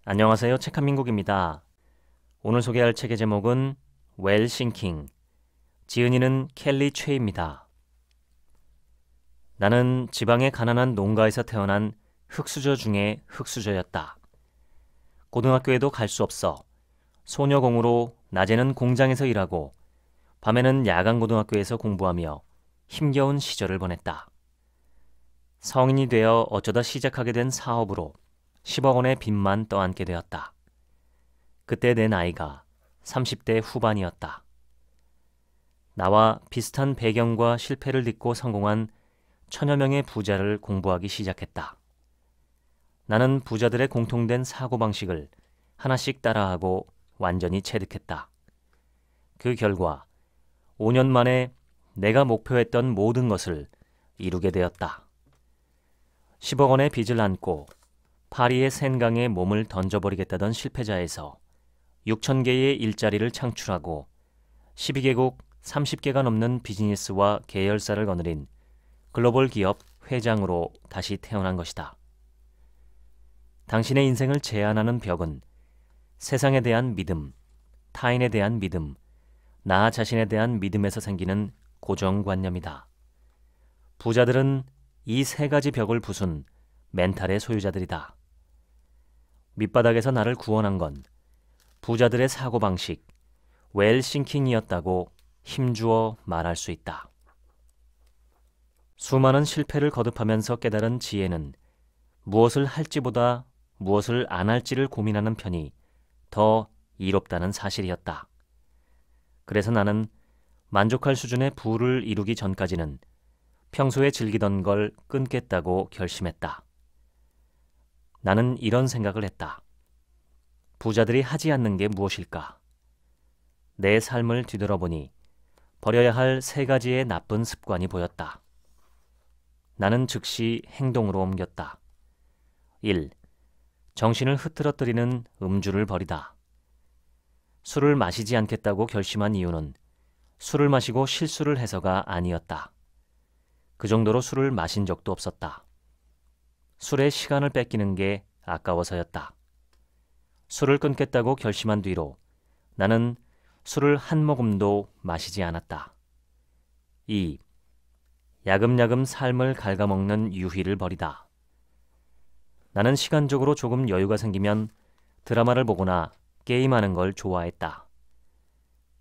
안녕하세요. 책한민국입니다. 오늘 소개할 책의 제목은 Well Sinking, 지은이는 켈리 최입니다. 나는 지방의 가난한 농가에서 태어난 흙수저 중에 흙수저였다. 고등학교에도 갈 수 없어 소녀공으로 낮에는 공장에서 일하고 밤에는 야간고등학교에서 공부하며 힘겨운 시절을 보냈다. 성인이 되어 어쩌다 시작하게 된 사업으로 10억 원의 빚만 떠안게 되었다. 그때 내 나이가 30대 후반이었다. 나와 비슷한 배경과 실패를 딛고 성공한 천여 명의 부자를 공부하기 시작했다. 나는 부자들의 공통된 사고방식을 하나씩 따라하고 완전히 체득했다. 그 결과 5년 만에 내가 목표했던 모든 것을 이루게 되었다. 10억 원의 빚을 안고 파리의 센강에 몸을 던져버리겠다던 실패자에서 6천 개의 일자리를 창출하고 12개국 30개가 넘는 비즈니스와 계열사를 거느린 글로벌 기업 회장으로 다시 태어난 것이다. 당신의 인생을 제한하는 벽은 세상에 대한 믿음, 타인에 대한 믿음, 나 자신에 대한 믿음에서 생기는 고정관념이다. 부자들은 이 세 가지 벽을 부순 멘탈의 소유자들이다. 밑바닥에서 나를 구원한 건 부자들의 사고방식, 웰싱킹이었다고 힘주어 말할 수 있다. 수많은 실패를 거듭하면서 깨달은 지혜는 무엇을 할지보다 무엇을 안 할지를 고민하는 편이 더 이롭다는 사실이었다. 그래서 나는 만족할 수준의 부를 이루기 전까지는 평소에 즐기던 걸 끊겠다고 결심했다. 나는 이런 생각을 했다. 부자들이 하지 않는 게 무엇일까? 내 삶을 뒤돌아보니 버려야 할 세 가지의 나쁜 습관이 보였다. 나는 즉시 행동으로 옮겼다. 1. 정신을 흐트러뜨리는 음주를 버리다. 술을 마시지 않겠다고 결심한 이유는 술을 마시고 실수를 해서가 아니었다. 그 정도로 술을 마신 적도 없었다. 술의 시간을 뺏기는 게 아까워서였다. 술을 끊겠다고 결심한 뒤로 나는 술을 한 모금도 마시지 않았다. 2. 야금야금 삶을 갉아먹는 유희를 버리다. 나는 시간적으로 조금 여유가 생기면 드라마를 보거나 게임하는 걸 좋아했다.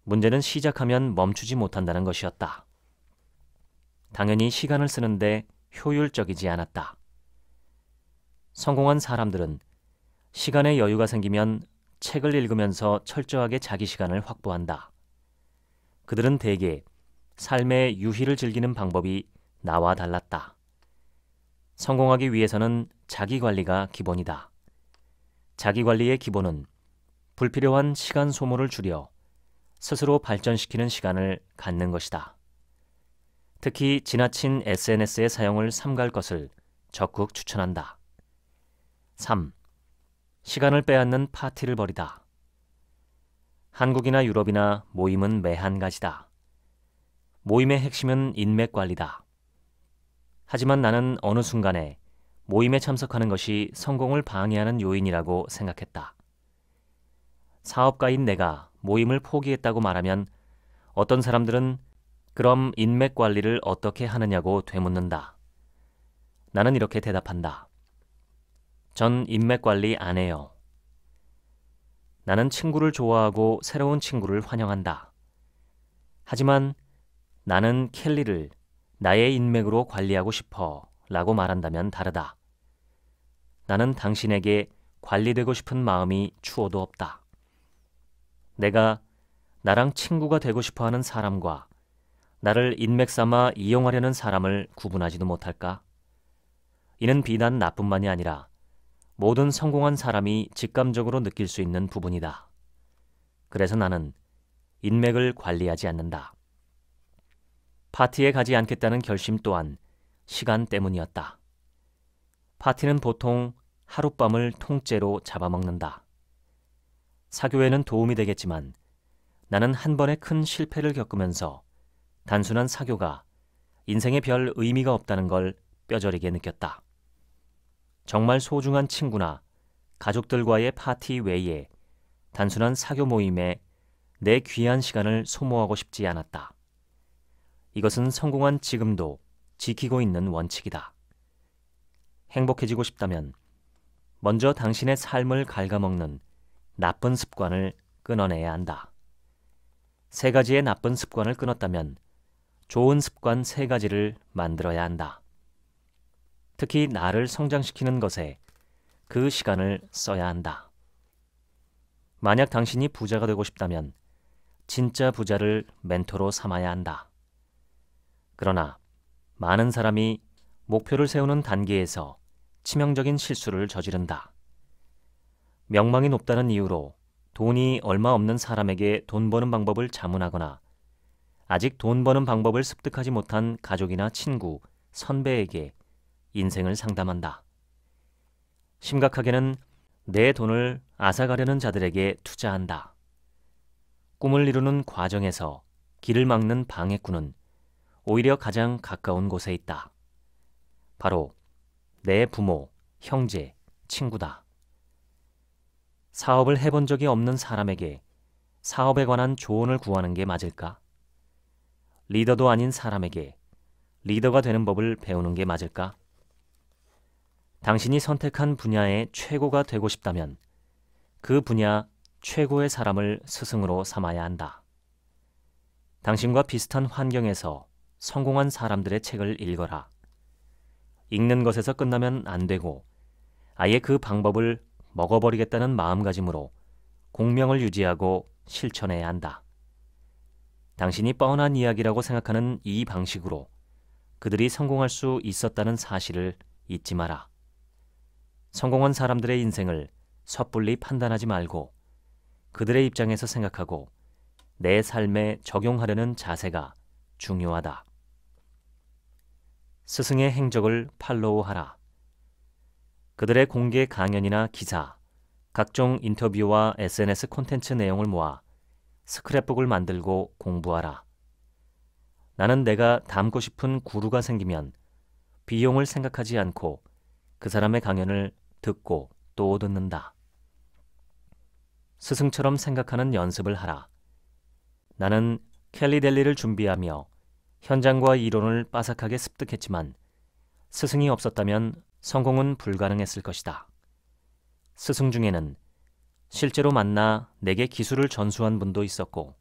문제는 시작하면 멈추지 못한다는 것이었다. 당연히 시간을 쓰는데 효율적이지 않았다. 성공한 사람들은 시간의 여유가 생기면 책을 읽으면서 철저하게 자기 시간을 확보한다. 그들은 대개 삶의 유희를 즐기는 방법이 나와 달랐다. 성공하기 위해서는 자기관리가 기본이다. 자기관리의 기본은 불필요한 시간 소모를 줄여 스스로 발전시키는 시간을 갖는 것이다. 특히 지나친 SNS의 사용을 삼갈 것을 적극 추천한다. 3. 시간을 빼앗는 파티를 벌이다. 한국이나 유럽이나 모임은 매 한 가지다. 모임의 핵심은 인맥 관리다. 하지만 나는 어느 순간에 모임에 참석하는 것이 성공을 방해하는 요인이라고 생각했다. 사업가인 내가 모임을 포기했다고 말하면 어떤 사람들은 그럼 인맥 관리를 어떻게 하느냐고 되묻는다. 나는 이렇게 대답한다. 전 인맥 관리 안 해요. 나는 친구를 좋아하고 새로운 친구를 환영한다. 하지만 나는 켈리를 나의 인맥으로 관리하고 싶어 라고 말한다면 다르다. 나는 당신에게 관리되고 싶은 마음이 추호도 없다. 내가 나랑 친구가 되고 싶어 하는 사람과 나를 인맥 삼아 이용하려는 사람을 구분하지도 못할까? 이는 비단 나뿐만이 아니라 모든 성공한 사람이 직감적으로 느낄 수 있는 부분이다. 그래서 나는 인맥을 관리하지 않는다. 파티에 가지 않겠다는 결심 또한 시간 때문이었다. 파티는 보통 하룻밤을 통째로 잡아먹는다. 사교에는 도움이 되겠지만 나는 한 번의 큰 실패를 겪으면서 단순한 사교가 인생에 별 의미가 없다는 걸 뼈저리게 느꼈다. 정말 소중한 친구나 가족들과의 파티 외에 단순한 사교 모임에 내 귀한 시간을 소모하고 싶지 않았다. 이것은 성공한 지금도 지키고 있는 원칙이다. 행복해지고 싶다면 먼저 당신의 삶을 갉아먹는 나쁜 습관을 끊어내야 한다. 3가지의 나쁜 습관을 끊었다면 좋은 습관 3가지를 만들어야 한다. 특히 나를 성장시키는 것에 그 시간을 써야 한다. 만약 당신이 부자가 되고 싶다면 진짜 부자를 멘토로 삼아야 한다. 그러나 많은 사람이 목표를 세우는 단계에서 치명적인 실수를 저지른다. 명망이 높다는 이유로 돈이 얼마 없는 사람에게 돈 버는 방법을 자문하거나 아직 돈 버는 방법을 습득하지 못한 가족이나 친구, 선배에게 인생을 상담한다. 심각하게는 내 돈을 앗아가려는 자들에게 투자한다. 꿈을 이루는 과정에서 길을 막는 방해꾼은 오히려 가장 가까운 곳에 있다. 바로 내 부모, 형제, 친구다. 사업을 해본 적이 없는 사람에게 사업에 관한 조언을 구하는 게 맞을까? 리더도 아닌 사람에게 리더가 되는 법을 배우는 게 맞을까? 당신이 선택한 분야의 최고가 되고 싶다면 그 분야 최고의 사람을 스승으로 삼아야 한다. 당신과 비슷한 환경에서 성공한 사람들의 책을 읽어라. 읽는 것에서 끝나면 안 되고 아예 그 방법을 먹어버리겠다는 마음가짐으로 공명을 유지하고 실천해야 한다. 당신이 뻔한 이야기라고 생각하는 이 방식으로 그들이 성공할 수 있었다는 사실을 잊지 마라. 성공한 사람들의 인생을 섣불리 판단하지 말고 그들의 입장에서 생각하고 내 삶에 적용하려는 자세가 중요하다. 스승의 행적을 팔로우하라. 그들의 공개 강연이나 기사, 각종 인터뷰와 SNS 콘텐츠 내용을 모아 스크랩북을 만들고 공부하라. 나는 내가 닮고 싶은 구루가 생기면 비용을 생각하지 않고 그 사람의 강연을 듣고 또 듣는다. 스승처럼 생각하는 연습을 하라. 나는 켈리 델리를 준비하며 현장과 이론을 빠삭하게 습득했지만 스승이 없었다면 성공은 불가능했을 것이다. 스승 중에는 실제로 만나 내게 기술을 전수한 분도 있었고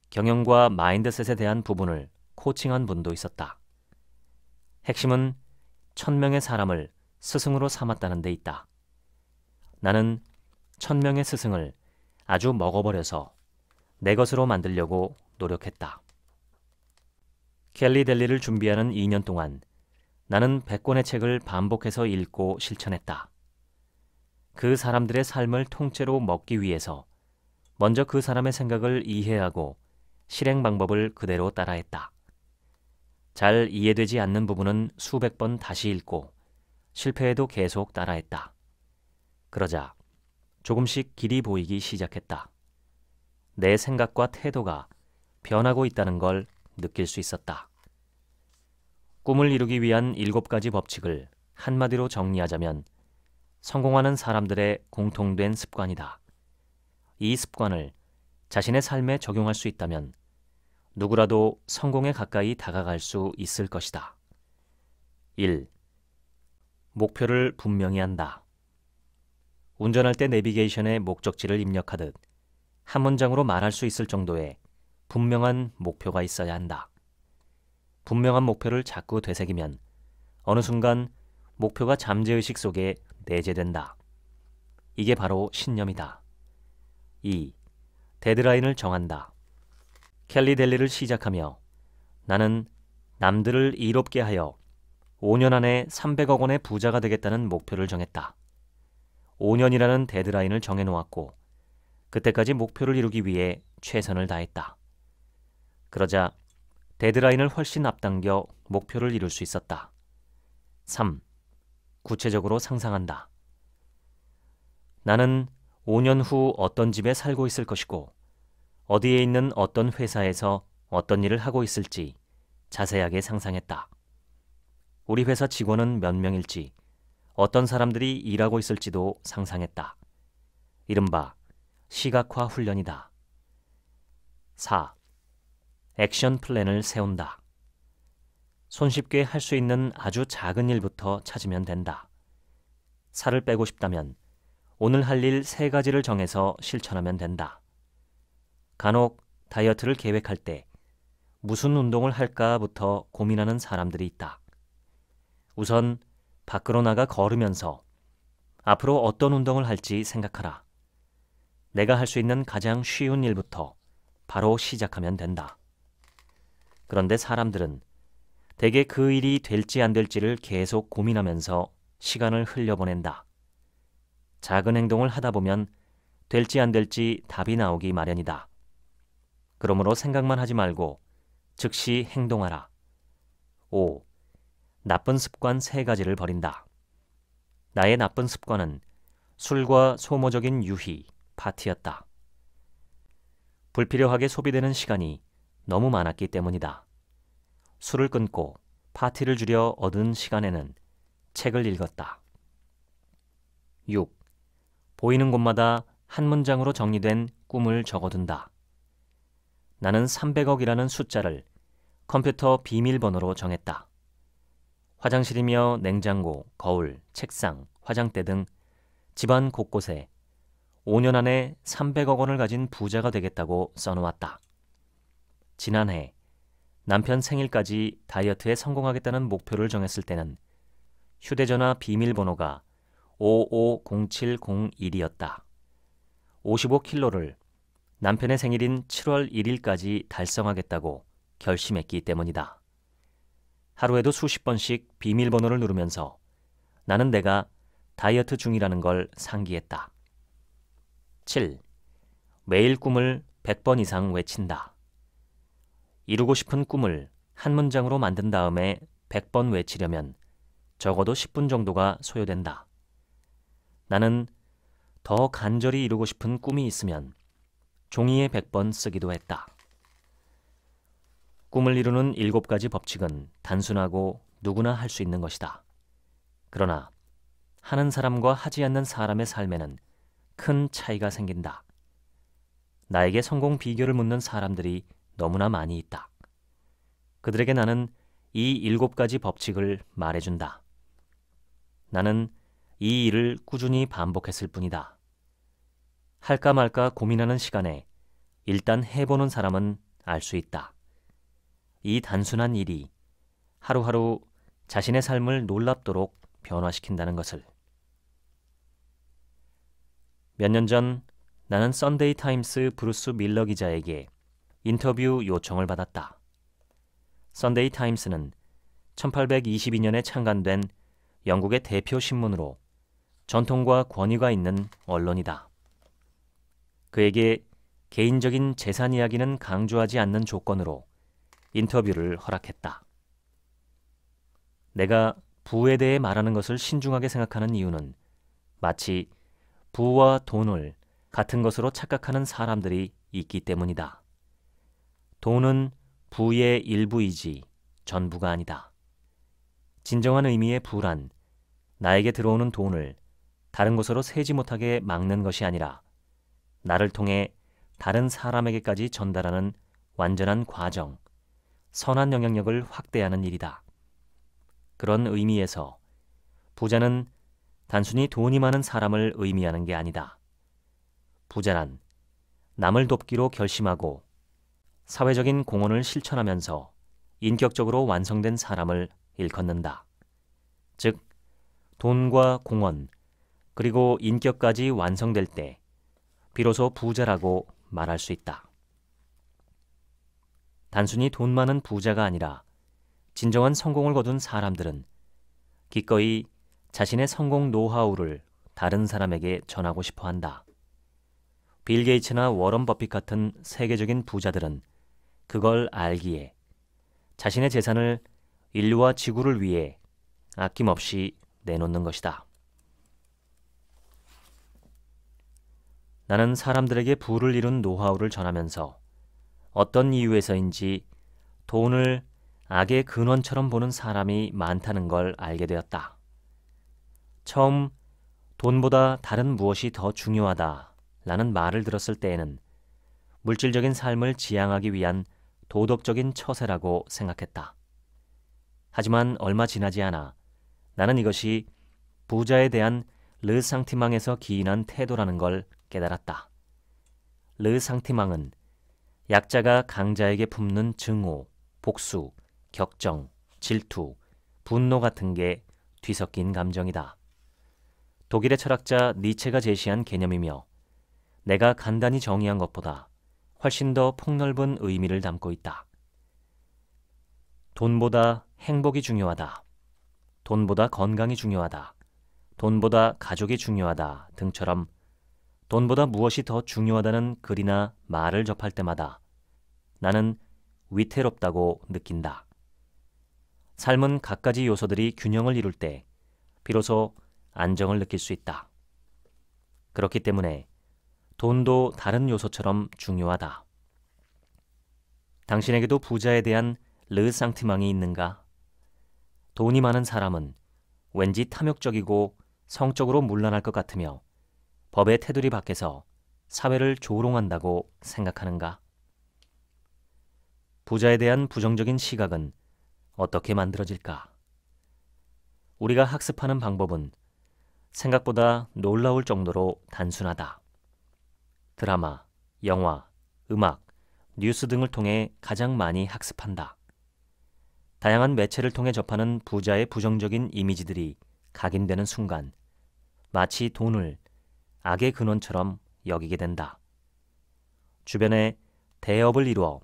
경영과 마인드셋에 대한 부분을 코칭한 분도 있었다. 핵심은 1000명의 사람을 스승으로 삼았다는 데 있다. 나는 1000명의 스승을 아주 먹어버려서 내 것으로 만들려고 노력했다. 켈리 델리를 준비하는 2년 동안 나는 100권의 책을 반복해서 읽고 실천했다. 그 사람들의 삶을 통째로 먹기 위해서 먼저 그 사람의 생각을 이해하고 실행 방법을 그대로 따라했다. 잘 이해되지 않는 부분은 수백 번 다시 읽고 실패해도 계속 따라했다. 그러자 조금씩 길이 보이기 시작했다. 내 생각과 태도가 변하고 있다는 걸 느낄 수 있었다. 꿈을 이루기 위한 7가지 법칙을 한마디로 정리하자면 성공하는 사람들의 공통된 습관이다. 이 습관을 자신의 삶에 적용할 수 있다면 누구라도 성공에 가까이 다가갈 수 있을 것이다. 1. 목표를 분명히 한다. 운전할 때 내비게이션에 목적지를 입력하듯 한 문장으로 말할 수 있을 정도의 분명한 목표가 있어야 한다. 분명한 목표를 자꾸 되새기면 어느 순간 목표가 잠재의식 속에 내재된다. 이게 바로 신념이다. 2. 데드라인을 정한다. 켈리 델리를 시작하며 나는 남들을 이롭게 하여 5년 안에 300억 원의 부자가 되겠다는 목표를 정했다. 5년이라는 데드라인을 정해놓았고 그때까지 목표를 이루기 위해 최선을 다했다. 그러자 데드라인을 훨씬 앞당겨 목표를 이룰 수 있었다. 3. 구체적으로 상상한다. 나는 5년 후 어떤 집에 살고 있을 것이고 어디에 있는 어떤 회사에서 어떤 일을 하고 있을지 자세하게 상상했다. 우리 회사 직원은 몇 명일지, 어떤 사람들이 일하고 있을지도 상상했다. 이른바 시각화 훈련이다. 4. 액션 플랜을 세운다. 손쉽게 할 수 있는 아주 작은 일부터 찾으면 된다. 살을 빼고 싶다면 오늘 할 일 3가지를 정해서 실천하면 된다. 간혹 다이어트를 계획할 때 무슨 운동을 할까부터 고민하는 사람들이 있다. 우선 밖으로 나가 걸으면서 앞으로 어떤 운동을 할지 생각하라. 내가 할 수 있는 가장 쉬운 일부터 바로 시작하면 된다. 그런데 사람들은 대개 그 일이 될지 안 될지를 계속 고민하면서 시간을 흘려보낸다. 작은 행동을 하다 보면 될지 안 될지 답이 나오기 마련이다. 그러므로 생각만 하지 말고 즉시 행동하라. 5. 나쁜 습관 3가지를 버린다. 나의 나쁜 습관은 술과 소모적인 유희, 파티였다. 불필요하게 소비되는 시간이 너무 많았기 때문이다. 술을 끊고 파티를 줄여 얻은 시간에는 책을 읽었다. 6. 보이는 곳마다 한 문장으로 정리된 꿈을 적어둔다. 나는 300억이라는 숫자를 컴퓨터 비밀번호로 정했다. 화장실이며 냉장고, 거울, 책상, 화장대 등 집안 곳곳에 5년 안에 300억 원을 가진 부자가 되겠다고 써놓았다. 지난해 남편 생일까지 다이어트에 성공하겠다는 목표를 정했을 때는 휴대전화 비밀번호가 550701이었다. 55kg를 남편의 생일인 7월 1일까지 달성하겠다고 결심했기 때문이다. 하루에도 수십 번씩 비밀번호를 누르면서 나는 내가 다이어트 중이라는 걸 상기했다. 7. 매일 꿈을 100번 이상 외친다. 이루고 싶은 꿈을 한 문장으로 만든 다음에 100번 외치려면 적어도 10분 정도가 소요된다. 나는 더 간절히 이루고 싶은 꿈이 있으면 종이에 100번 쓰기도 했다. 꿈을 이루는 7가지 법칙은 단순하고 누구나 할 수 있는 것이다. 그러나 하는 사람과 하지 않는 사람의 삶에는 큰 차이가 생긴다. 나에게 성공 비결을 묻는 사람들이 너무나 많이 있다. 그들에게 나는 이 7가지 법칙을 말해준다. 나는 이 일을 꾸준히 반복했을 뿐이다. 할까 말까 고민하는 시간에 일단 해보는 사람은 알 수 있다. 이 단순한 일이 하루하루 자신의 삶을 놀랍도록 변화시킨다는 것을. 몇 년 전 나는 썬데이 타임스 브루스 밀러 기자에게 인터뷰 요청을 받았다. 썬데이 타임스는 1822년에 창간된 영국의 대표 신문으로 전통과 권위가 있는 언론이다. 그에게 개인적인 재산 이야기는 강조하지 않는 조건으로 인터뷰를 허락했다. 내가 부에 대해 말하는 것을 신중하게 생각하는 이유는 마치 부와 돈을 같은 것으로 착각하는 사람들이 있기 때문이다. 돈은 부의 일부이지 전부가 아니다. 진정한 의미의 부란 나에게 들어오는 돈을 다른 곳으로 새지 못하게 막는 것이 아니라 나를 통해 다른 사람에게까지 전달하는 완전한 과정, 선한 영향력을 확대하는 일이다. 그런 의미에서 부자는 단순히 돈이 많은 사람을 의미하는 게 아니다. 부자란 남을 돕기로 결심하고 사회적인 공헌을 실천하면서 인격적으로 완성된 사람을 일컫는다. 즉, 돈과 공헌, 그리고 인격까지 완성될 때 비로소 부자라고 말할 수 있다. 단순히 돈 많은 부자가 아니라 진정한 성공을 거둔 사람들은 기꺼이 자신의 성공 노하우를 다른 사람에게 전하고 싶어 한다. 빌 게이츠나 워런 버핏 같은 세계적인 부자들은 그걸 알기에 자신의 재산을 인류와 지구를 위해 아낌없이 내놓는 것이다. 나는 사람들에게 부를 이룬 노하우를 전하면서 어떤 이유에서인지 돈을 악의 근원처럼 보는 사람이 많다는 걸 알게 되었다. 처음 돈보다 다른 무엇이 더 중요하다라는 말을 들었을 때에는 물질적인 삶을 지향하기 위한 도덕적인 처세라고 생각했다. 하지만 얼마 지나지 않아 나는 이것이 부자에 대한 르상티망에서 기인한 태도라는 걸 깨달았다. 르상티망은 약자가 강자에게 품는 증오, 복수, 격정, 질투, 분노 같은 게 뒤섞인 감정이다. 독일의 철학자 니체가 제시한 개념이며 내가 간단히 정의한 것보다 훨씬 더 폭넓은 의미를 담고 있다. 돈보다 행복이 중요하다. 돈보다 건강이 중요하다. 돈보다 가족이 중요하다 등처럼 돈보다 무엇이 더 중요하다는 글이나 말을 접할 때마다 나는 위태롭다고 느낀다. 삶은 갖가지 요소들이 균형을 이룰 때 비로소 안정을 느낄 수 있다. 그렇기 때문에 돈도 다른 요소처럼 중요하다. 당신에게도 부자에 대한 르상티망이 있는가? 돈이 많은 사람은 왠지 탐욕적이고 성적으로 문란할 것 같으며 법의 테두리 밖에서 사회를 조롱한다고 생각하는가? 부자에 대한 부정적인 시각은 어떻게 만들어질까? 우리가 학습하는 방법은 생각보다 놀라울 정도로 단순하다. 드라마, 영화, 음악, 뉴스 등을 통해 가장 많이 학습한다. 다양한 매체를 통해 접하는 부자의 부정적인 이미지들이 각인되는 순간 마치 돈을 악의 근원처럼 여기게 된다. 주변에 대업을 이루어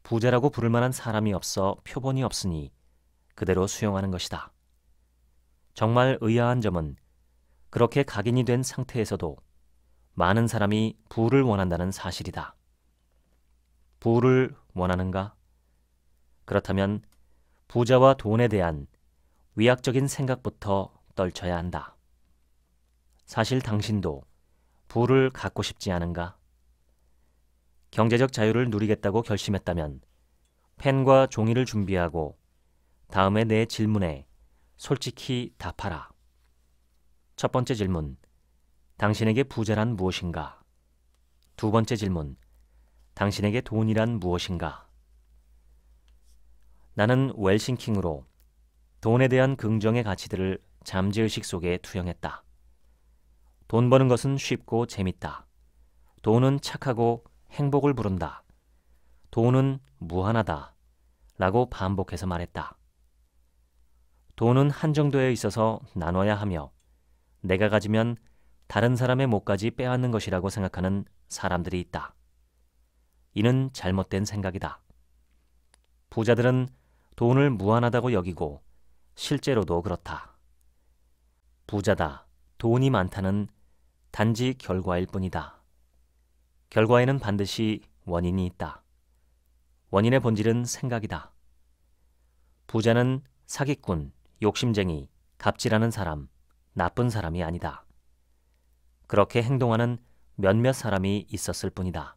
부자라고 부를 만한 사람이 없어 표본이 없으니 그대로 수용하는 것이다. 정말 의아한 점은 그렇게 각인이 된 상태에서도 많은 사람이 부를 원한다는 사실이다. 부를 원하는가? 그렇다면 부자와 돈에 대한 위약적인 생각부터 떨쳐야 한다. 사실 당신도 부를 갖고 싶지 않은가? 경제적 자유를 누리겠다고 결심했다면 펜과 종이를 준비하고 다음에 내 질문에 솔직히 답하라. 첫 번째 질문, 당신에게 부자란 무엇인가? 두 번째 질문, 당신에게 돈이란 무엇인가? 나는 웰싱킹으로 돈에 대한 긍정의 가치들을 잠재의식 속에 투영했다. 돈 버는 것은 쉽고 재밌다. 돈은 착하고 행복을 부른다. 돈은 무한하다. 라고 반복해서 말했다. 돈은 한 정도에 있어서 나눠야 하며 내가 가지면 다른 사람의 몫까지 빼앗는 것이라고 생각하는 사람들이 있다. 이는 잘못된 생각이다. 부자들은 돈을 무한하다고 여기고 실제로도 그렇다. 부자다, 돈이 많다는 단지 결과일 뿐이다. 결과에는 반드시 원인이 있다. 원인의 본질은 생각이다. 부자는 사기꾼, 욕심쟁이, 갑질하는 사람, 나쁜 사람이 아니다. 그렇게 행동하는 몇몇 사람이 있었을 뿐이다.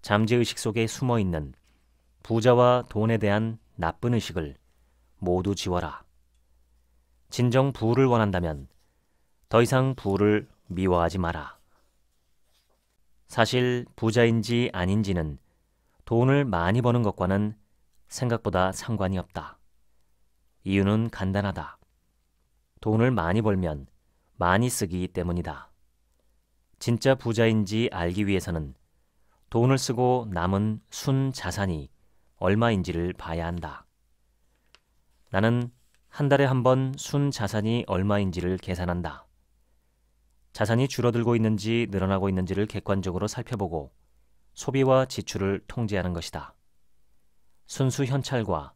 잠재의식 속에 숨어있는 부자와 돈에 대한 나쁜 의식을 모두 지워라. 진정 부를 원한다면 더 이상 부를 미워하지 마라. 사실 부자인지 아닌지는 돈을 많이 버는 것과는 생각보다 상관이 없다. 이유는 간단하다. 돈을 많이 벌면 많이 쓰기 때문이다. 진짜 부자인지 알기 위해서는 돈을 쓰고 남은 순 자산이 얼마인지를 봐야 한다. 나는 한 달에 한 번 순 자산이 얼마인지를 계산한다. 자산이 줄어들고 있는지 늘어나고 있는지를 객관적으로 살펴보고 소비와 지출을 통제하는 것이다. 순수 현찰과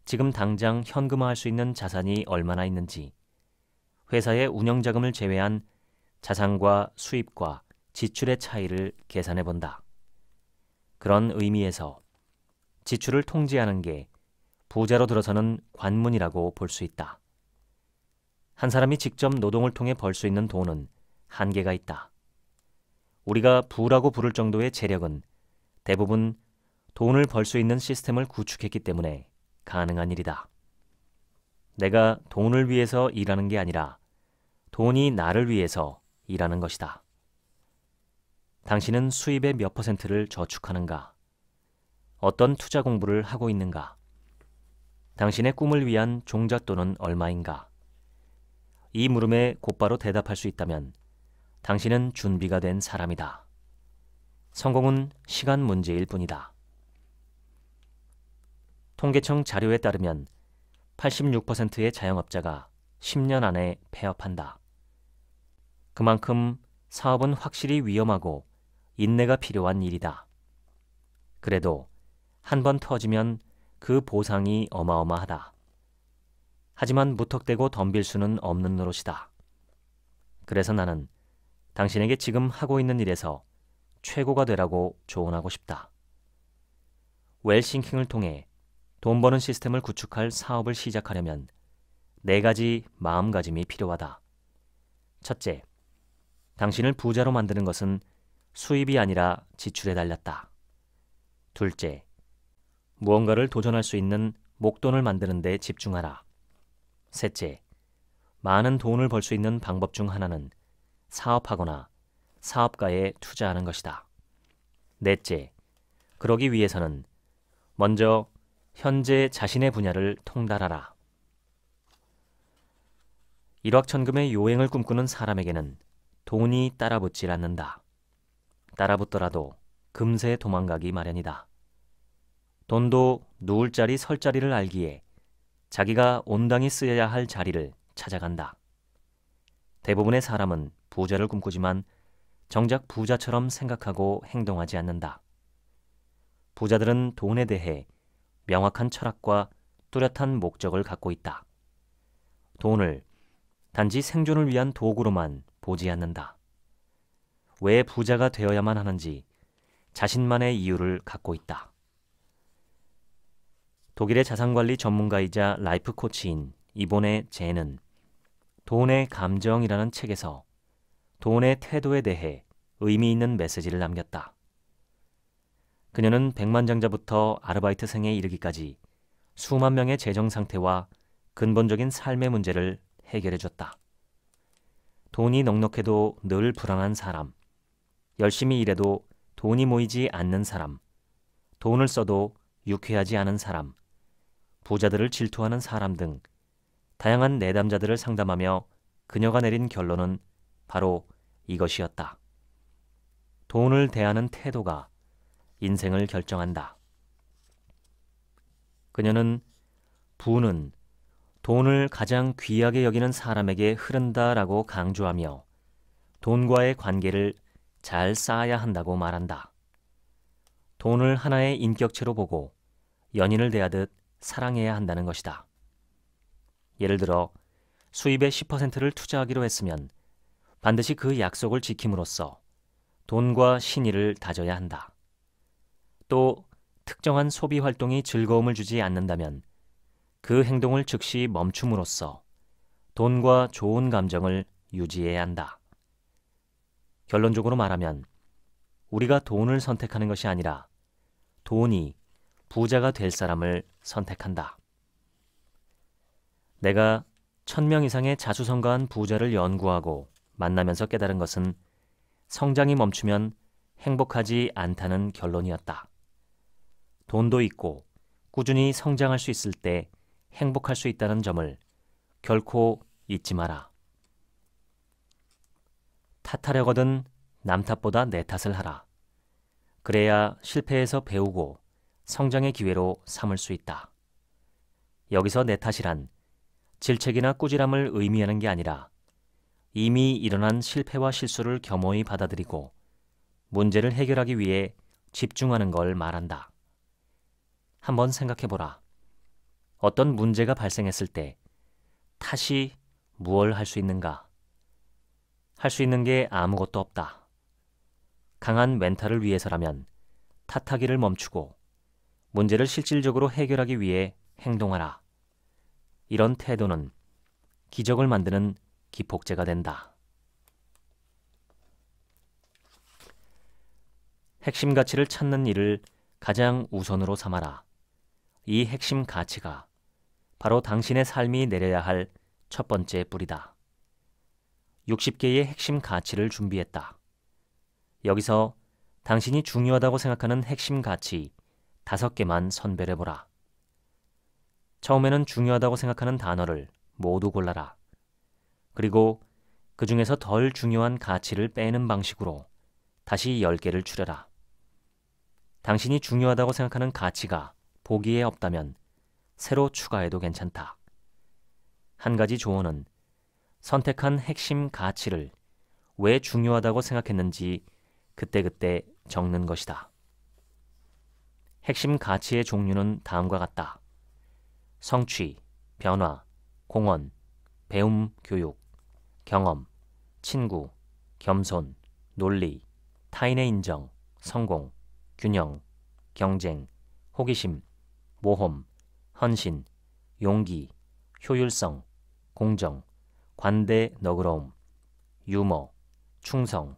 지금 당장 현금화할 수 있는 자산이 얼마나 있는지, 회사의 운영자금을 제외한 자산과 수입과 지출의 차이를 계산해 본다. 그런 의미에서 지출을 통제하는 게 부자로 들어서는 관문이라고 볼 수 있다. 한 사람이 직접 노동을 통해 벌 수 있는 돈은 한계가 있다. 우리가 부라고 부를 정도의 재력은 대부분 돈을 벌 수 있는 시스템을 구축했기 때문에 가능한 일이다. 내가 돈을 위해서 일하는 게 아니라 돈이 나를 위해서 일하는 것이다. 당신은 수입의 몇 %를 저축하는가? 어떤 투자 공부를 하고 있는가? 당신의 꿈을 위한 종잣돈은 얼마인가? 이 물음에 곧바로 대답할 수 있다면 당신은 준비가 된 사람이다. 성공은 시간 문제일 뿐이다. 통계청 자료에 따르면 86%의 자영업자가 10년 안에 폐업한다. 그만큼 사업은 확실히 위험하고 인내가 필요한 일이다. 그래도 한 번 터지면 그 보상이 어마어마하다. 하지만 무턱대고 덤빌 수는 없는 노릇이다. 그래서 나는 당신에게 지금 하고 있는 일에서 최고가 되라고 조언하고 싶다. 웰싱킹을 통해 돈 버는 시스템을 구축할 사업을 시작하려면 4가지 마음가짐이 필요하다. 첫째, 당신을 부자로 만드는 것은 수입이 아니라 지출에 달렸다. 둘째, 무언가를 도전할 수 있는 목돈을 만드는 데 집중하라. 셋째, 많은 돈을 벌 수 있는 방법 중 하나는 사업하거나 사업가에 투자하는 것이다. 넷째, 그러기 위해서는 먼저 현재 자신의 분야를 통달하라. 일확천금의 요행을 꿈꾸는 사람에게는 돈이 따라붙질 않는다. 따라붙더라도 금세 도망가기 마련이다. 돈도 누울 자리 설 자리를 알기에 자기가 온당히 쓰여야 할 자리를 찾아간다. 대부분의 사람은 부자를 꿈꾸지만 정작 부자처럼 생각하고 행동하지 않는다. 부자들은 돈에 대해 명확한 철학과 뚜렷한 목적을 갖고 있다. 돈을 단지 생존을 위한 도구로만 보지 않는다. 왜 부자가 되어야만 하는지 자신만의 이유를 갖고 있다. 독일의 자산관리 전문가이자 라이프 코치인 이본의 제는 돈의 감정이라는 책에서 돈의 태도에 대해 의미 있는 메시지를 남겼다. 그녀는 백만장자부터 아르바이트생에 이르기까지 수만 명의 재정 상태와 근본적인 삶의 문제를 해결해줬다. 돈이 넉넉해도 늘 불안한 사람, 열심히 일해도 돈이 모이지 않는 사람, 돈을 써도 유쾌하지 않은 사람, 부자들을 질투하는 사람 등 다양한 내담자들을 상담하며 그녀가 내린 결론은 바로 이것이었다. 돈을 대하는 태도가 인생을 결정한다. 그녀는 부는 돈을 가장 귀하게 여기는 사람에게 흐른다라고 강조하며 돈과의 관계를 잘 쌓아야 한다고 말한다. 돈을 하나의 인격체로 보고 연인을 대하듯 사랑해야 한다는 것이다. 예를 들어 수입의 10%를 투자하기로 했으면 반드시 그 약속을 지킴으로써 돈과 신의를 다져야 한다. 또 특정한 소비 활동이 즐거움을 주지 않는다면 그 행동을 즉시 멈춤으로써 돈과 좋은 감정을 유지해야 한다. 결론적으로 말하면 우리가 돈을 선택하는 것이 아니라 돈이 부자가 될 사람을 선택한다. 내가 1000명 이상의 자수성가한 부자를 연구하고 만나면서 깨달은 것은 성장이 멈추면 행복하지 않다는 결론이었다. 돈도 있고 꾸준히 성장할 수 있을 때 행복할 수 있다는 점을 결코 잊지 마라. 탓하려거든 남 탓보다 내 탓을 하라. 그래야 실패에서 배우고 성장의 기회로 삼을 수 있다. 여기서 내 탓이란 질책이나 꾸지람을 의미하는 게 아니라 이미 일어난 실패와 실수를 겸허히 받아들이고 문제를 해결하기 위해 집중하는 걸 말한다. 한번 생각해보라. 어떤 문제가 발생했을 때 탓이 무얼 할 수 있는가? 할 수 있는 게 아무것도 없다. 강한 멘탈을 위해서라면 탓하기를 멈추고 문제를 실질적으로 해결하기 위해 행동하라. 이런 태도는 기적을 만드는 기폭제가 된다. 핵심 가치를 찾는 일을 가장 우선으로 삼아라. 이 핵심 가치가 바로 당신의 삶이 내려야 할 첫 번째 뿌리다. 60개의 핵심 가치를 준비했다. 여기서 당신이 중요하다고 생각하는 핵심 가치 5개만 선별해보라. 처음에는 중요하다고 생각하는 단어를 모두 골라라. 그리고 그 중에서 덜 중요한 가치를 빼는 방식으로 다시 10개를 추려라. 당신이 중요하다고 생각하는 가치가 보기에 없다면 새로 추가해도 괜찮다. 한 가지 조언은 선택한 핵심 가치를 왜 중요하다고 생각했는지 그때그때 적는 것이다. 핵심 가치의 종류는 다음과 같다. 성취, 변화, 공헌, 배움, 교육, 경험, 친구, 겸손, 논리, 타인의 인정, 성공, 균형, 경쟁, 호기심, 모험, 헌신, 용기, 효율성, 공정, 관대, 너그러움, 유머, 충성,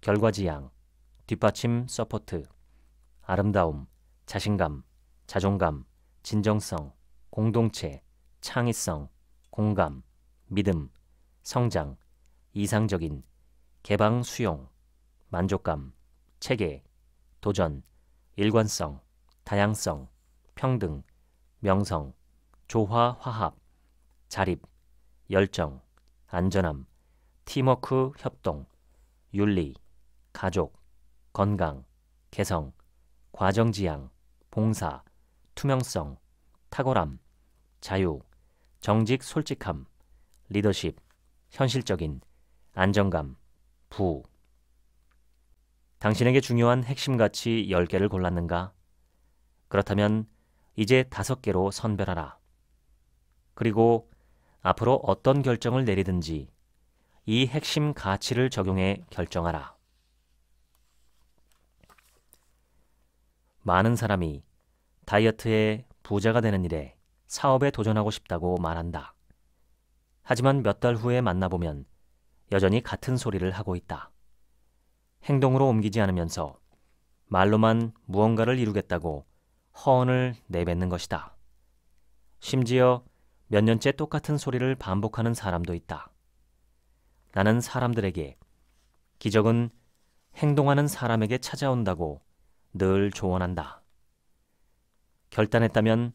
결과지향, 뒷받침, 서포트, 아름다움, 자신감, 자존감, 진정성, 공동체, 창의성, 공감, 믿음, 성장, 이상적인, 개방 수용, 만족감, 체계, 도전, 일관성, 다양성, 평등, 명성, 조화, 화합, 자립, 열정, 안전함, 팀워크, 협동, 윤리, 가족, 건강, 개성, 과정지향, 봉사, 투명성, 탁월함, 자유, 정직, 솔직함, 리더십, 현실적인, 안정감, 부. 당신에게 중요한 핵심 가치 10개를 골랐는가? 그렇다면 이제 5개로 선별하라. 그리고 앞으로 어떤 결정을 내리든지 이 핵심 가치를 적용해 결정하라. 많은 사람이 다이어트에 부자가 되는 일에 사업에 도전하고 싶다고 말한다. 하지만 몇 달 후에 만나보면 여전히 같은 소리를 하고 있다. 행동으로 옮기지 않으면서 말로만 무언가를 이루겠다고 허언을 내뱉는 것이다. 심지어 몇 년째 똑같은 소리를 반복하는 사람도 있다. 나는 사람들에게 기적은 행동하는 사람에게 찾아온다고 늘 조언한다. 결단했다면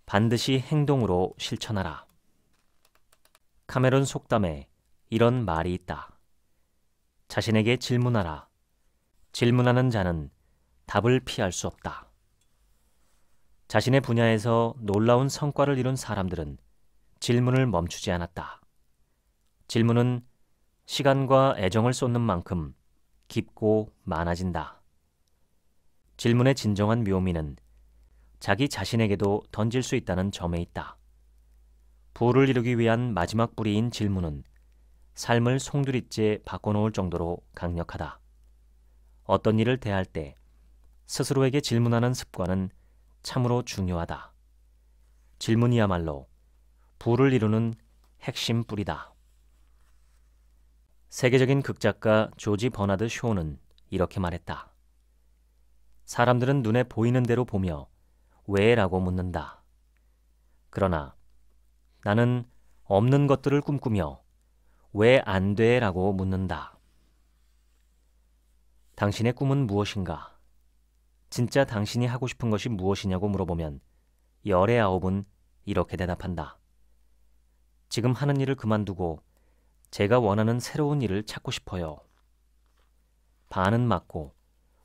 반드시 행동으로 실천하라. 카메론 속담에 이런 말이 있다. 자신에게 질문하라. 질문하는 자는 답을 피할 수 없다. 자신의 분야에서 놀라운 성과를 이룬 사람들은 질문을 멈추지 않았다. 질문은 시간과 애정을 쏟는 만큼 깊고 많아진다. 질문의 진정한 묘미는 자기 자신에게도 던질 수 있다는 점에 있다. 부를 이루기 위한 마지막 뿌리인 질문은 삶을 송두리째 바꿔놓을 정도로 강력하다. 어떤 일을 대할 때 스스로에게 질문하는 습관은 참으로 중요하다. 질문이야말로 부를 이루는 핵심 뿌리다. 세계적인 극작가 조지 버나드 쇼는 이렇게 말했다. 사람들은 눈에 보이는 대로 보며 왜? 라고 묻는다. 그러나 나는 없는 것들을 꿈꾸며 왜 안 돼? 라고 묻는다. 당신의 꿈은 무엇인가? 진짜 당신이 하고 싶은 것이 무엇이냐고 물어보면 열의 9은 이렇게 대답한다. 지금 하는 일을 그만두고 제가 원하는 새로운 일을 찾고 싶어요. 반은 맞고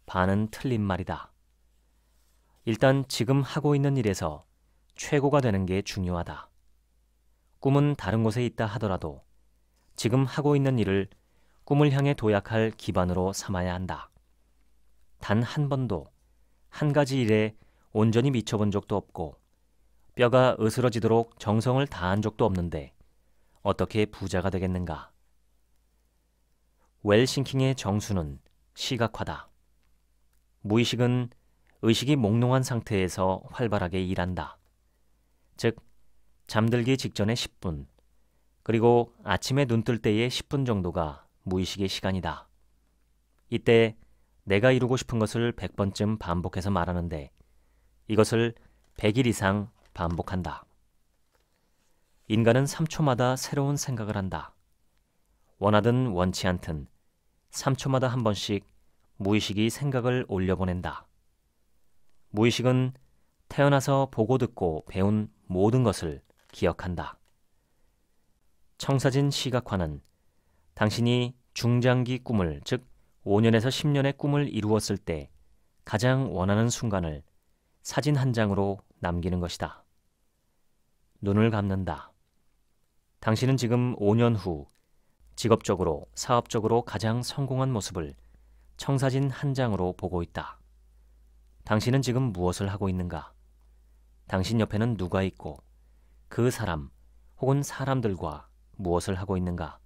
반은 틀린 말이다. 일단 지금 하고 있는 일에서 최고가 되는 게 중요하다. 꿈은 다른 곳에 있다 하더라도 지금 하고 있는 일을 꿈을 향해 도약할 기반으로 삼아야 한다. 단 한 번도 한 가지 일에 온전히 미쳐본 적도 없고 뼈가 으스러지도록 정성을 다한 적도 없는데 어떻게 부자가 되겠는가? 웰싱킹의 정수는 시각화다. 무의식은 의식이 몽롱한 상태에서 활발하게 일한다. 즉, 잠들기 직전의 10분, 그리고 아침에 눈 뜰 때의 10분 정도가 무의식의 시간이다. 이때 내가 이루고 싶은 것을 100번쯤 반복해서 말하는데 이것을 100일 이상 반복한다. 인간은 3초마다 새로운 생각을 한다. 원하든 원치 않든 3초마다 한 번씩 무의식이 생각을 올려보낸다. 무의식은 태어나서 보고 듣고 배운 모든 것을 기억한다. 청사진 시각화는 당신이 중장기 꿈을, 즉 5년에서 10년의 꿈을 이루었을 때 가장 원하는 순간을 사진 한 장으로 남기는 것이다. 눈을 감는다. 당신은 지금 5년 후 직업적으로, 사업적으로 가장 성공한 모습을 청사진 한 장으로 보고 있다. 당신은 지금 무엇을 하고 있는가? 당신 옆에는 누가 있고 그 사람 혹은 사람들과 무엇을 하고 있는가?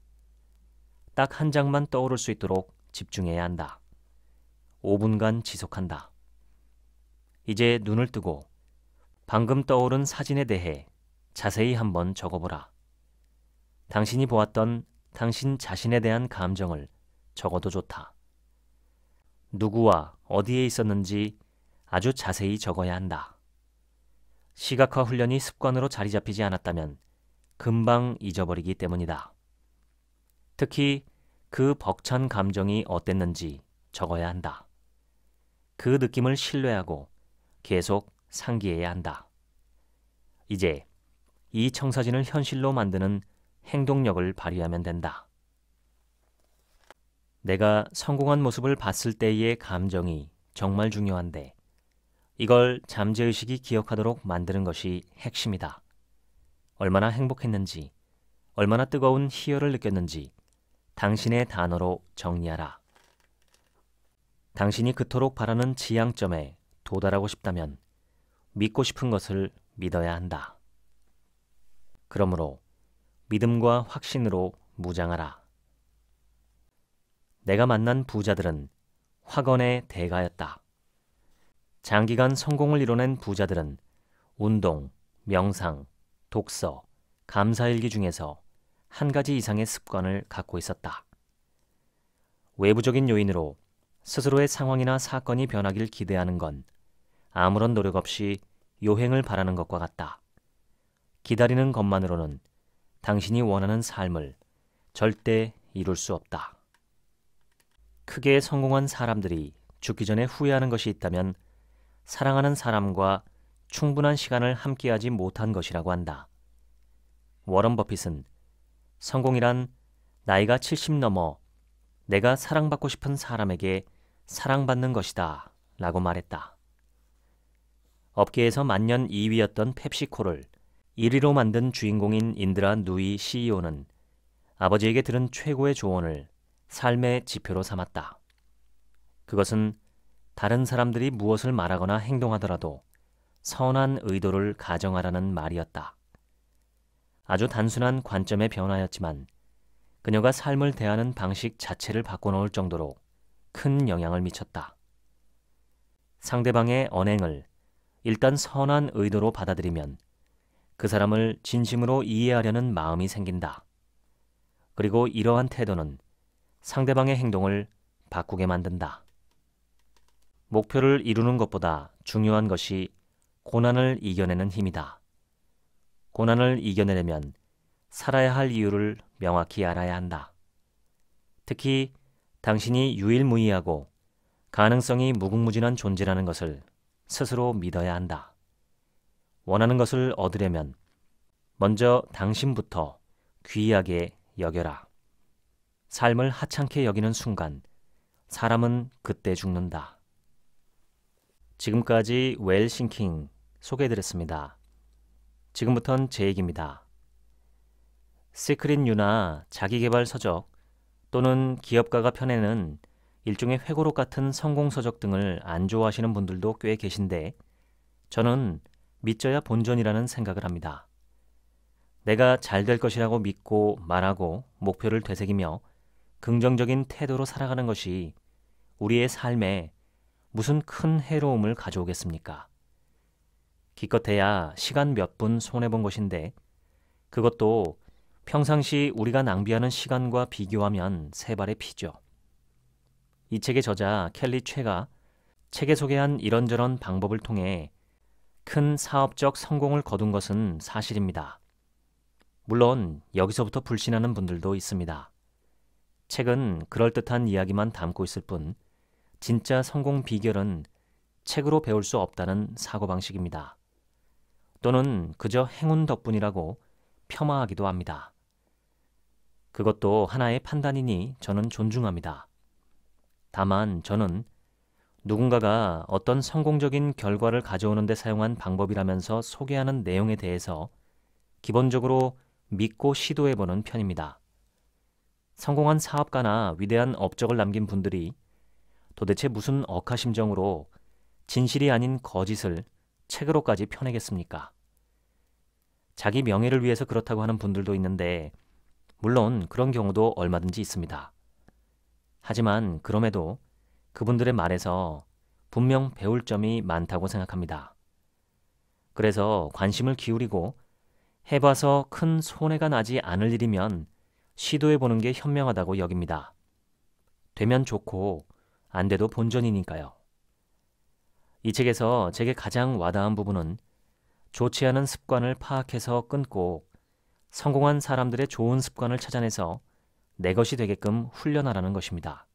딱 한 장만 떠오를 수 있도록 집중해야 한다. 5분간 지속한다. 이제 눈을 뜨고 방금 떠오른 사진에 대해 자세히 한번 적어보라. 당신이 보았던 당신 자신에 대한 감정을 적어도 좋다. 누구와 어디에 있었는지 아주 자세히 적어야 한다. 시각화 훈련이 습관으로 자리 잡히지 않았다면 금방 잊어버리기 때문이다. 특히 그 벅찬 감정이 어땠는지 적어야 한다. 그 느낌을 신뢰하고 계속 상기해야 한다. 이제 이 청사진을 현실로 만드는 행동력을 발휘하면 된다. 내가 성공한 모습을 봤을 때의 감정이 정말 중요한데 이걸 잠재의식이 기억하도록 만드는 것이 핵심이다. 얼마나 행복했는지, 얼마나 뜨거운 희열을 느꼈는지 당신의 단어로 정리하라. 당신이 그토록 바라는 지향점에 도달하고 싶다면 믿고 싶은 것을 믿어야 한다. 그러므로 믿음과 확신으로 무장하라. 내가 만난 부자들은 확언의 대가였다. 장기간 성공을 이뤄낸 부자들은 운동, 명상, 독서, 감사일기 중에서 한 가지 이상의 습관을 갖고 있었다. 외부적인 요인으로 스스로의 상황이나 사건이 변하길 기대하는 건 아무런 노력 없이 요행을 바라는 것과 같다. 기다리는 것만으로는 당신이 원하는 삶을 절대 이룰 수 없다. 크게 성공한 사람들이 죽기 전에 후회하는 것이 있다면 사랑하는 사람과 충분한 시간을 함께하지 못한 것이라고 한다. 워런 버핏은 성공이란 나이가 70 넘어 내가 사랑받고 싶은 사람에게 사랑받는 것이다 라고 말했다. 업계에서 만년 2위였던 펩시코를 1위로 만든 주인공인 인드라 누이 CEO는 아버지에게 들은 최고의 조언을 삶의 지표로 삼았다. 그것은 다른 사람들이 무엇을 말하거나 행동하더라도 선한 의도를 가정하라는 말이었다. 아주 단순한 관점의 변화였지만 그녀가 삶을 대하는 방식 자체를 바꿔놓을 정도로 큰 영향을 미쳤다. 상대방의 언행을 일단 선한 의도로 받아들이면 그 사람을 진심으로 이해하려는 마음이 생긴다. 그리고 이러한 태도는 상대방의 행동을 바꾸게 만든다. 목표를 이루는 것보다 중요한 것이 고난을 이겨내는 힘이다. 고난을 이겨내려면 살아야 할 이유를 명확히 알아야 한다. 특히 당신이 유일무이하고 가능성이 무궁무진한 존재라는 것을 스스로 믿어야 한다. 원하는 것을 얻으려면 먼저 당신부터 귀하게 여겨라. 삶을 하찮게 여기는 순간 사람은 그때 죽는다. 지금까지 웰 싱킹 소개해드렸습니다. 지금부턴 제 얘기입니다. 시크릿 유나 자기계발 서적 또는 기업가가 펴내는 일종의 회고록 같은 성공서적 등을 안 좋아하시는 분들도 꽤 계신데 저는 믿져야 본전이라는 생각을 합니다. 내가 잘 될 것이라고 믿고 말하고 목표를 되새기며 긍정적인 태도로 살아가는 것이 우리의 삶에 무슨 큰 해로움을 가져오겠습니까? 기껏해야 시간 몇 분 손해본 것인데 그것도 평상시 우리가 낭비하는 시간과 비교하면 세 발의 피죠. 이 책의 저자 켈리 최가 책에 소개한 이런저런 방법을 통해 큰 사업적 성공을 거둔 것은 사실입니다. 물론 여기서부터 불신하는 분들도 있습니다. 책은 그럴듯한 이야기만 담고 있을 뿐 진짜 성공 비결은 책으로 배울 수 없다는 사고방식입니다. 또는 그저 행운 덕분이라고 폄하하기도 합니다. 그것도 하나의 판단이니 저는 존중합니다. 다만 저는 누군가가 어떤 성공적인 결과를 가져오는 데 사용한 방법이라면서 소개하는 내용에 대해서 기본적으로 믿고 시도해보는 편입니다. 성공한 사업가나 위대한 업적을 남긴 분들이 도대체 무슨 억하심정으로 진실이 아닌 거짓을 책으로까지 펴내겠습니까? 자기 명예를 위해서 그렇다고 하는 분들도 있는데 물론 그런 경우도 얼마든지 있습니다. 하지만 그럼에도 그분들의 말에서 분명 배울 점이 많다고 생각합니다. 그래서 관심을 기울이고 해봐서 큰 손해가 나지 않을 일이면 시도해보는 게 현명하다고 여깁니다. 되면 좋고 안 돼도 본전이니까요. 이 책에서 제게 가장 와닿은 부분은 좋지 않은 습관을 파악해서 끊고 성공한 사람들의 좋은 습관을 찾아내서 내 것이 되게끔 훈련하라는 것입니다.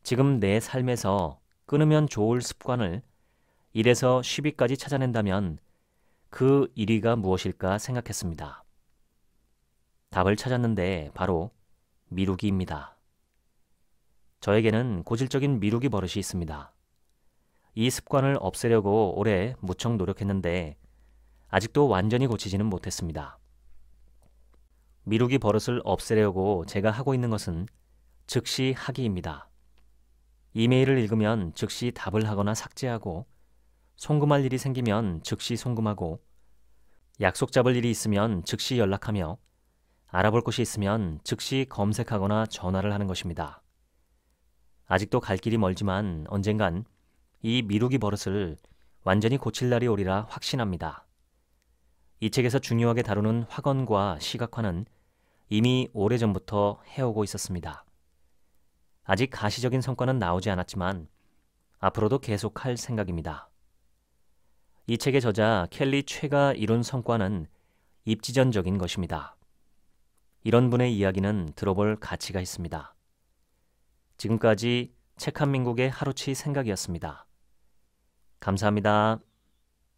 지금 내 삶에서 끊으면 좋을 습관을 1에서 10위까지 찾아낸다면 그 1위가 무엇일까 생각했습니다. 답을 찾았는데 바로 미루기입니다. 저에게는 고질적인 미루기 버릇이 있습니다. 이 습관을 없애려고 올해 무척 노력했는데 아직도 완전히 고치지는 못했습니다. 미루기 버릇을 없애려고 제가 하고 있는 것은 즉시 하기입니다. 이메일을 읽으면 즉시 답을 하거나 삭제하고 송금할 일이 생기면 즉시 송금하고 약속 잡을 일이 있으면 즉시 연락하며 알아볼 것이 있으면 즉시 검색하거나 전화를 하는 것입니다. 아직도 갈 길이 멀지만 언젠간 이 미루기 버릇을 완전히 고칠 날이 오리라 확신합니다. 이 책에서 중요하게 다루는 확언과 시각화는 이미 오래전부터 해오고 있었습니다. 아직 가시적인 성과는 나오지 않았지만 앞으로도 계속할 생각입니다. 이 책의 저자 켈리 최가 이룬 성과는 입지전적인 것입니다. 이런 분의 이야기는 들어볼 가치가 있습니다. 지금까지 책 한 민국의 하루치 생각이었습니다. 감사합니다.